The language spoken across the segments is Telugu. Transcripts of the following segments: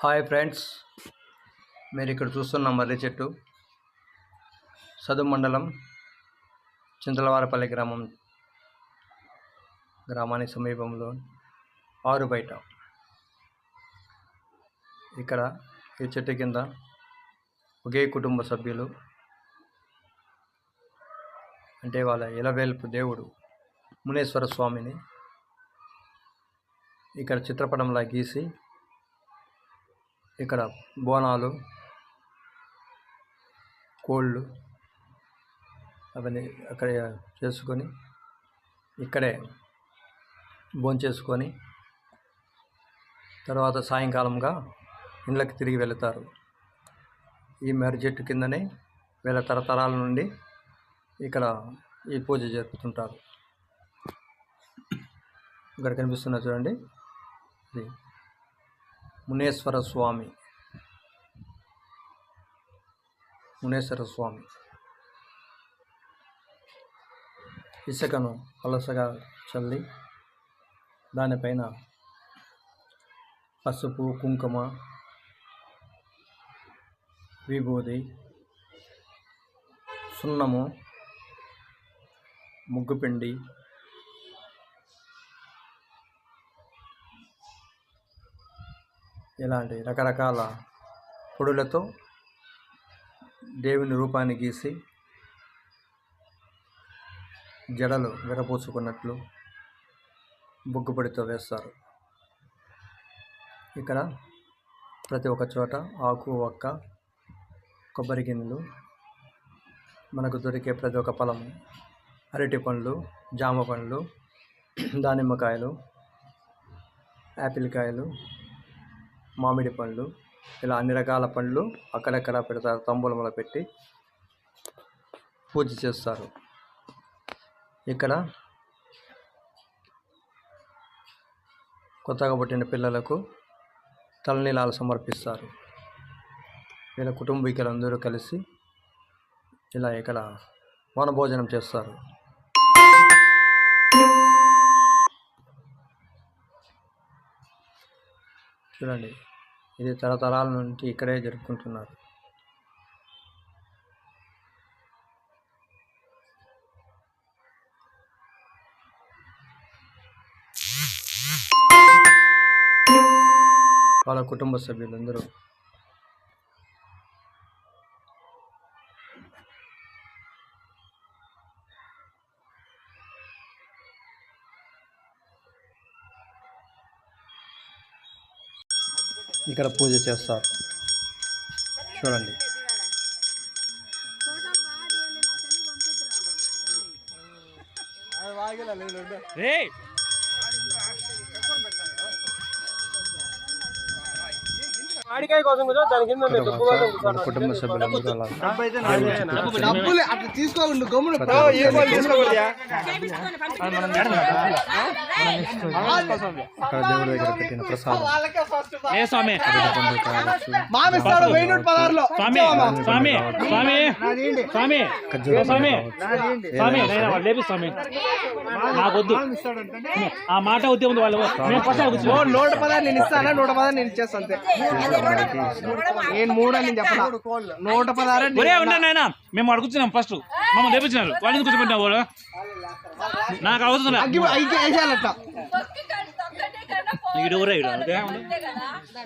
హాయ్ ఫ్రెండ్స్, మీరు ఇక్కడ చూస్తున్న మర్రి చెట్టు సదుం మండలం చింతలవారపల్లి గ్రామానికి సమీపంలో ఆరు బయట ఇక్కడ ఈ చెట్టు కింద ఒకే కుటుంబ సభ్యులు అంటే వాళ్ళ ఇలవేల్పు దేవుడు మునేశ్వర స్వామిని ఇక్కడ చిత్రపటంలా గీసి ఇక్కడ బోనాలు కోళ్ళు అవన్నీ అక్కడ చేసుకొని ఇక్కడే భోంచేసుకొని తర్వాత సాయంకాలంగా ఇళ్ళకి తిరిగి వెళతారు. ఈ మర్రి చెట్టు కిందనే వీళ్ళ తరతరాల నుండి ఇక్కడ ఈ పూజ జరుపుతుంటారు. ఇక్కడ కనిపిస్తున్న చూడండి, ఇది మునేశ్వర స్వామి ఇసుకను పలసగా చల్లి దానిపైన పసుపు, కుంకుమ, విభూది, సున్నము, ముగ్గుపిండి, ఇలాంటి రకరకాల పొడులతో దేవుని రూపాన్ని గీసి జడలు విరపోసుకున్నట్లు బొగ్గుపొడితో వేస్తారు. ఇక్కడ ప్రతి ఒక్క చోట ఆకు, ఒక్క, కొబ్బరి గిన్నెలు, మనకు దొరికే ప్రతి ఒక్క ఫలము, అరటి పండ్లు, జామ పండ్లు, దానిమ్మకాయలు, యాపిల్ కాయలు, మామిడి పండ్లు, ఇలా అన్ని రకాల పండ్లు అక్కడక్కడ పెడతారు. తాంబూలంలో పెట్టి పూజ చేస్తారు. ఇక్కడ కొత్తగా పుట్టిన పిల్లలకు తలనీలాలు సమర్పిస్తారు. వీళ్ళ కుటుంబీకులందరూ కలిసి ఇలా ఇక్కడ వనభోజనం చేస్తారు. చూడండి, ఇది తరతరాల నుండి ఇక్కడే జరుపుకుంటున్నారు. వాళ్ళ కుటుంబ సభ్యులందరూ ఇక్కడ పూజ చేస్తారు. చూడండి, కుటుంబ సభ్యులందరూ డబ్బులు అట్లా తీసుకోండి. అక్కడ దేవుడి దగ్గర పెట్టిన ప్రసాదం ఆ మాట ఉద్యమం వాళ్ళు 116 నేను ఇస్తానా, 116 నేను ఇచ్చేస్తా అంతే. నేను 3 అని చెప్పాను, 116 మేము అడుగుతున్నాం. ఫస్ట్ మమ్మల్ని తెప్పించినారు, వాళ్ళని కూర్చోబెట్టినా కూడా నాకు అవుతుంది.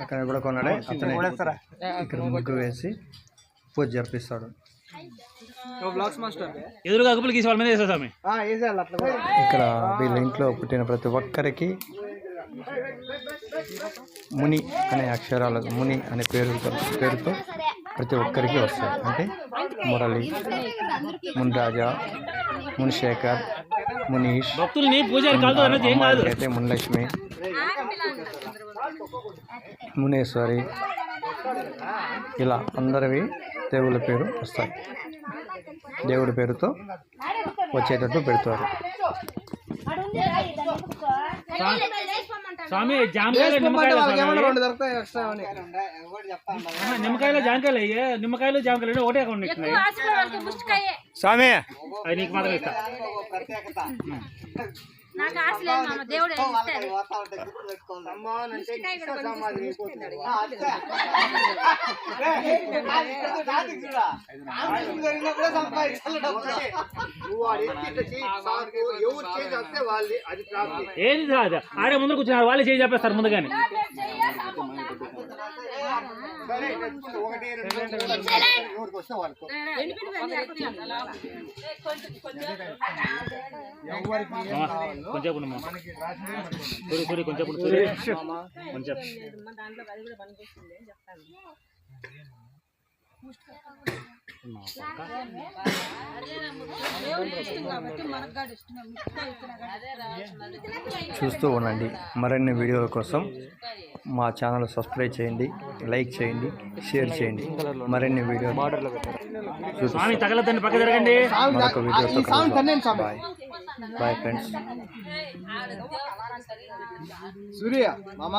అక్కడ కూడా కొన్నాడే అతను ఇక్కడ ముగ్గు వేసి పూజ జరిపిస్తాడు. ఎదురుగా అగ్గుపులు గీసి వాళ్ళ మీద వేసేసామి. ఇక్కడ వీళ్ళ ఇంట్లో పుట్టిన ప్రతి ఒక్కరికి ముని అనే అక్షరాలు, ముని అనే పేరుతో ప్రతి ఒక్కరికి వస్తాయి. అంటే మురళి, మున్రాజా, మున్శేఖర్, మునీష్, అయితే మున్లక్ష్మి, మునేశ్వరి, ఇలా అందరివి దేవుళ్ళ పేరు వస్తాయి. దేవుడి పేరుతో వచ్చేటట్టు పెడతారు. స్వామి నిమ్మకాయలు జామకాయలు ఒకటే స్వామి నీకు మాత్రం ఇస్తా. నాకు ఆశ లేదు మామ, దేవుడు ఇస్తాడు. ఏది కాదు, ఆడే ముందర కూర్చున్నారు, వాళ్ళే చేయి చెప్పేస్తారు ముందుగానే. కొంచెం కొంచెం కొంచెం చూస్తూ ఉండండి. మరిన్ని వీడియోల కోసం మా ఛానల్ సబ్స్క్రైబ్ చేయండి, లైక్ చేయండి, షేర్ చేయండి. మరిన్ని వీడియో స్వామి తగలద్దండి, పక్క జరగండి. మరొక వీడియోతో బాయ్ బాయ్ ఫ్రెండ్స్. సూర్య మామ